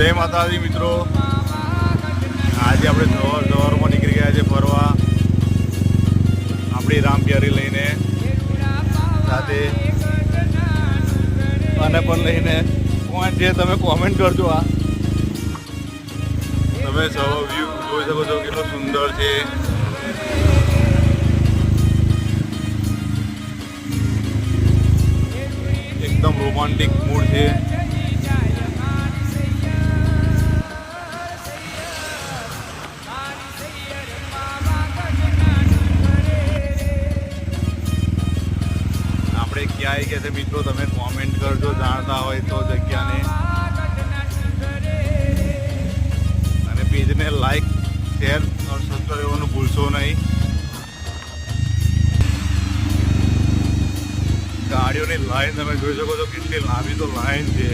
જય માતાજી મિત્રો, આજે આપણે સવારમાં નીકળી ગયા છે ફરવા આપણી રામપ્યારી લઈને, સાથે અને પણ લઈને. કોણ છે તમે કોમેન્ટ કરજો. આ તમે સૌ વ્યૂ જોઈ શકો છો કેટલો સુંદર છે. એકદમ રોમાન્ટિક મૂડ છે. આપણે ક્યાં આવી ગયા છે મિત્રો, તમે કોમેન્ટ કરજો જાણતા હોય તો જગ્યાને, અને પેજને લાઈક શેર और સબસ્ક્રાઈબ કરવાનું ભૂલશો નહીં. ગાડીઓની લાઈન તમે જોઈ શકો છો, કેટલી લાંબી તો લાઈન છે.